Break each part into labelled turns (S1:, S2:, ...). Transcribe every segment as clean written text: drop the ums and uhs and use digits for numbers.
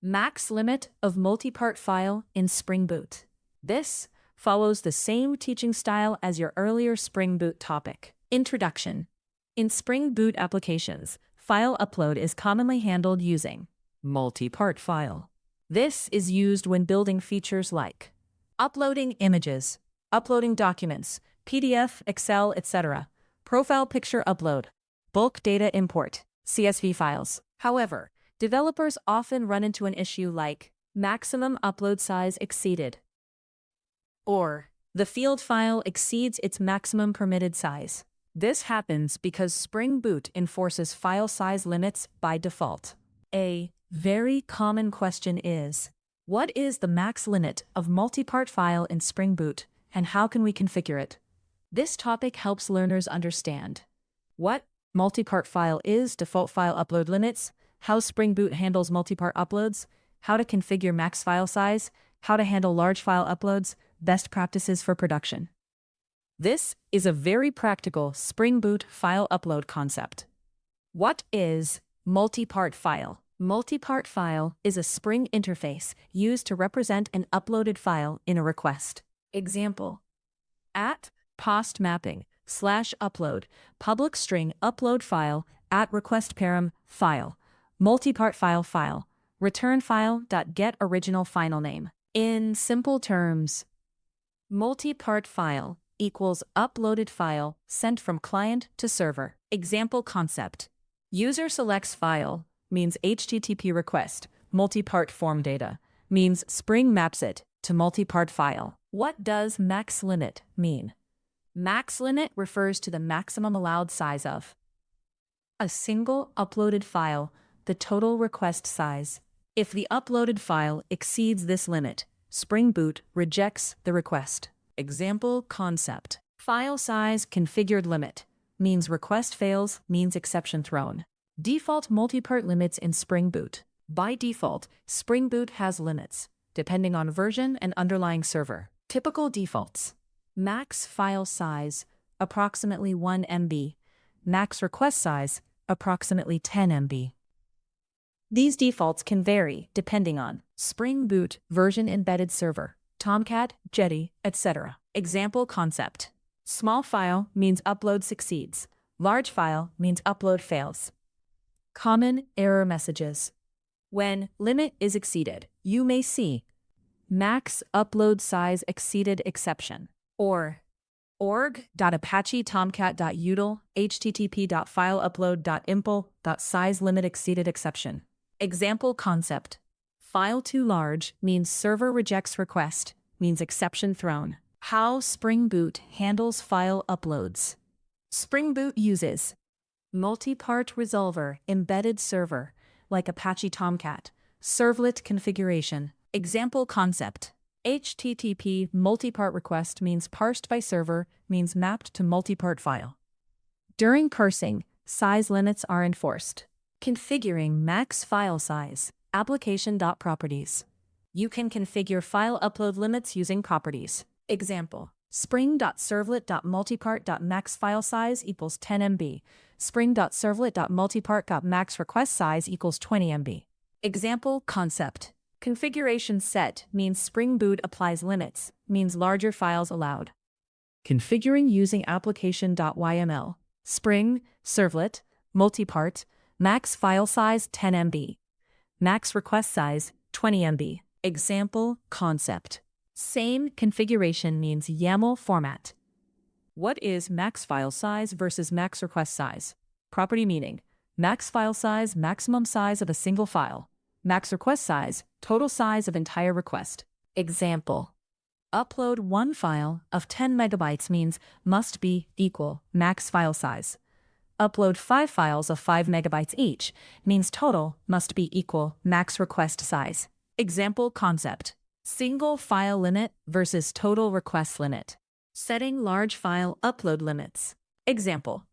S1: Max limit of multipart file in Spring Boot. This follows the same teaching style as your earlier Spring Boot topic. Introduction. In Spring Boot applications, file upload is commonly handled using MultipartFile. This is used when building features like uploading images, uploading documents, PDF, Excel, etc., profile picture upload, bulk data import, CSV files. However, developers often run into an issue like maximum upload size exceeded, or the field file exceeds its maximum permitted size. This happens because Spring Boot enforces file size limits by default. A very common question is, what is the max limit of multipart file in Spring Boot, and how can we configure it? This topic helps learners understand what multipart file is, default file upload limits, how Spring Boot handles multipart uploads, how to configure max file size, how to handle large file uploads, best practices for production. This is a very practical Spring Boot file upload concept. What is multipart file? Multipart file is a Spring interface used to represent an uploaded file in a request. Example: at post mapping /upload public string upload file at request param file multipart file return file .get original final name. In simple terms, multipart file equals uploaded file sent from client to server. Example concept: user selects file means HTTP request, multipart form data means Spring maps it to multipart file. What does max limit mean? Max limit refers to the maximum allowed size of a single uploaded file, the total request size. If the uploaded file exceeds this limit, Spring Boot rejects the request. Example concept: file size configured limit means request fails means exception thrown. Default multipart limits in Spring Boot. By default, Spring Boot has limits, depending on version and underlying server. Typical defaults: max file size, approximately 1 MB. Max request size, approximately 10 MB. These defaults can vary depending on Spring Boot version, embedded server, Tomcat, Jetty, etc. Example concept: small file means upload succeeds. Large file means upload fails. Common error messages. When limit is exceeded, you may see max upload size exceeded exception, or org.apache-tomcat.util http.fileupload.impl.size limit exceeded exception. Example concept: file too large means server rejects request, means exception thrown. How Spring Boot handles file uploads. Spring Boot uses multipart resolver embedded server, like Apache Tomcat, servlet configuration. Example concept: HTTP multipart request means parsed by server means mapped to multipart file. During parsing, size limits are enforced. Configuring max file size. Application.properties. You can configure file upload limits using properties. Example: spring.servlet.multipart.max file size equals 10 MB. spring.servlet.multipart.max request size equals 20 MB. Example concept: configuration set means Spring Boot applies limits, means larger files allowed. Configuring using application.yml. Spring, servlet, multipart, max file size 10 MB. Max request size 20 MB. Example concept: same configuration means YAML format. What is max file size versus max request size? Property meaning: max file size, maximum size of a single file. Max request size, total size of entire request. Example: upload one file of 10 megabytes means must be equal max file size. Upload 5 files of 5 megabytes each means total must be equal max request size. Example concept: single file limit versus total request limit. Setting large file upload limits. Example: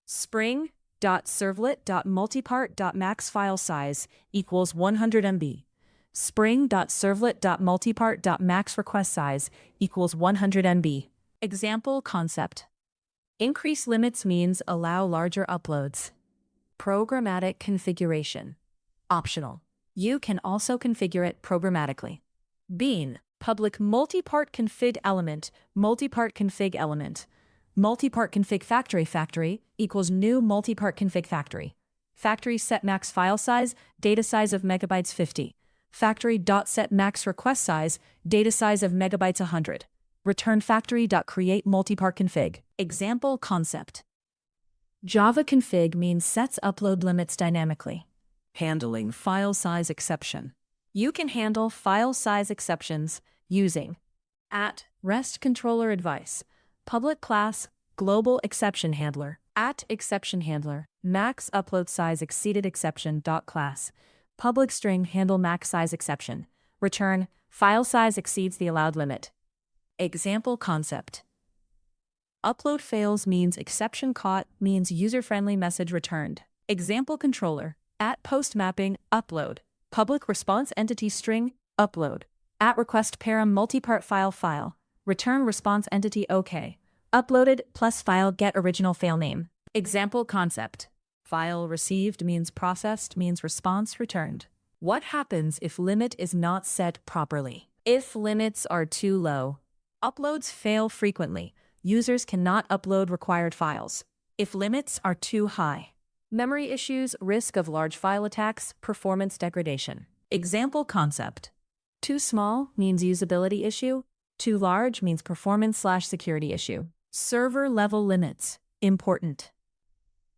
S1: spring.servlet.multipart.max file size equals 100 MB. spring.servlet.multipart.max request size equals 100 MB. Example concept: increase limits means allow larger uploads. Programmatic configuration. Optional. You can also configure it programmatically. Bean, public multipart config element, multipart config element. Multipart config factory equals new multipart config factory. Factory set max file size, data size of megabytes 50. Factory.set max request size, data size of megabytes 100. Return factory.create multipart config. Example concept. Java config means sets upload limits dynamically. Handling file size exception. You can handle file size exceptions using @REST controller advice, public class, global exception handler, @exception handler, max upload size exceeded exception .class, public string handle max size exception, return file size exceeds the allowed limit. Example concept. Upload fails means exception caught means user-friendly message returned. Example controller, @post mapping upload, public response entity string upload, @request param MultipartFile file, return response entity OK, uploaded plus file get original file name. Example concept. File received means processed means response returned. What happens if limit is not set properly? If limits are too low, uploads fail frequently. Users cannot upload required files. If limits are too high, memory issues, risk of large file attacks, performance degradation. Example concept. Too small means usability issue. Too large means performance/security issue. Server level limits. Important.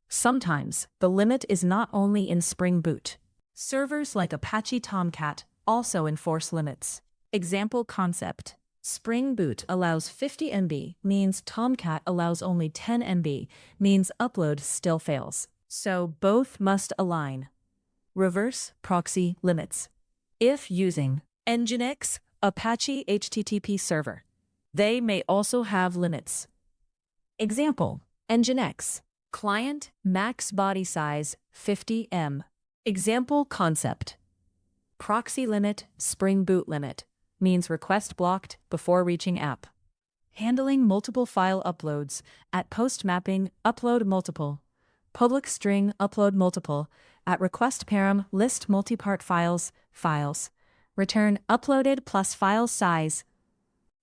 S1: Sometimes the limit is not only in Spring Boot. Servers like Apache Tomcat also enforce limits. Example concept. Spring Boot allows 50 MB, means Tomcat allows only 10 MB, means upload still fails. So both must align. Reverse proxy limits. If using Nginx, Apache HTTP server, they may also have limits. Example, Nginx, client max body size 50 M. Example concept. Proxy limit, Spring Boot limit, means request blocked before reaching app. Handling multiple file uploads, @post mapping upload multiple, public string upload multiple, @request param list multipart files, return uploaded plus file size.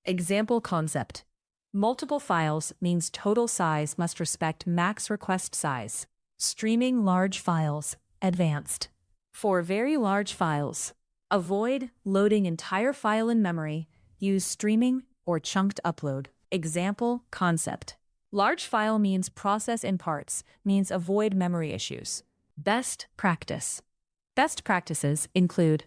S1: Example concept. Multiple files means total size must respect max request size. Streaming large files, advanced. For very large files, avoid loading entire file in memory, use streaming or chunked upload. Example concept. Large file means process in parts, means avoid memory issues. Best practice. Best practices include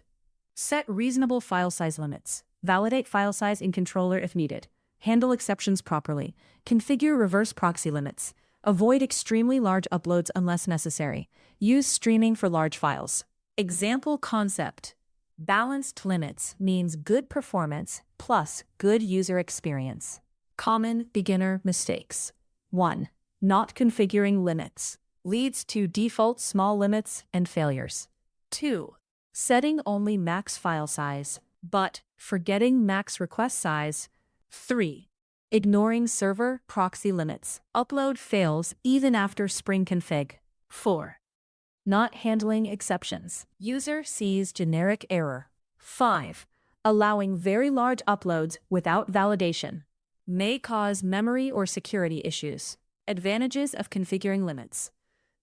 S1: set reasonable file size limits, validate file size in controller if needed, handle exceptions properly, configure reverse proxy limits, avoid extremely large uploads unless necessary, use streaming for large files. Example concept. Balanced limits means good performance plus good user experience. Common beginner mistakes. 1. Not configuring limits leads to default small limits and failures. 2. Setting only max file size, but forgetting max request size. 3. Ignoring server proxy limits. Upload fails even after Spring config. 4. Not handling exceptions. User sees generic error. 5. Allowing very large uploads without validation may cause memory or security issues. Advantages of configuring limits.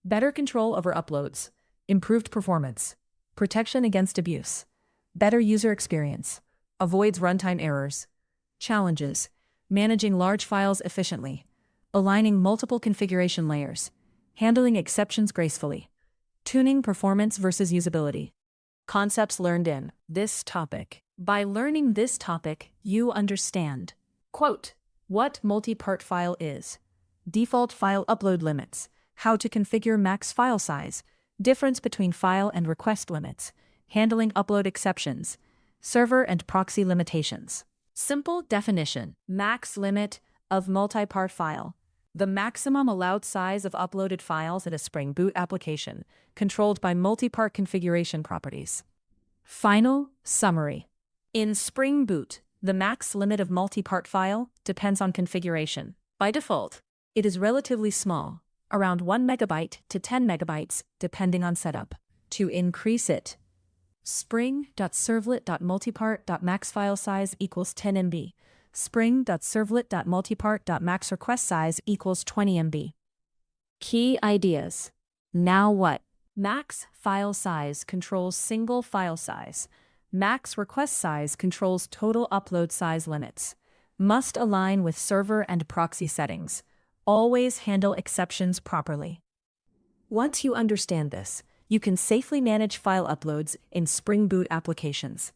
S1: Better control over uploads. Improved performance. Protection against abuse. Better user experience. Avoids runtime errors. Challenges. Managing large files efficiently. Aligning multiple configuration layers. Handling exceptions gracefully. Tuning performance versus usability. Concepts learned in this topic. By learning this topic, you understand. Quote, what MultipartFile is. Default file upload limits. How to configure max file size. Difference between file and request limits. Handling upload exceptions. Server and proxy limitations. Simple definition. Max limit of MultipartFile. The maximum allowed size of uploaded files in a Spring Boot application, controlled by multipart configuration properties. Final summary. In Spring Boot, the max limit of MultipartFile depends on configuration. By default, it is relatively small, around 1 megabyte to 10 megabytes, depending on setup. To increase it, spring.servlet.multipart.max file size equals 10 MB. spring.servlet.multipart.max request size equals 20 MB. Key ideas. Now what? Max file size controls single file size. Max request size controls total upload size limits. Must align with server and proxy settings. Always handle exceptions properly. Once you understand this, you can safely manage file uploads in Spring Boot applications.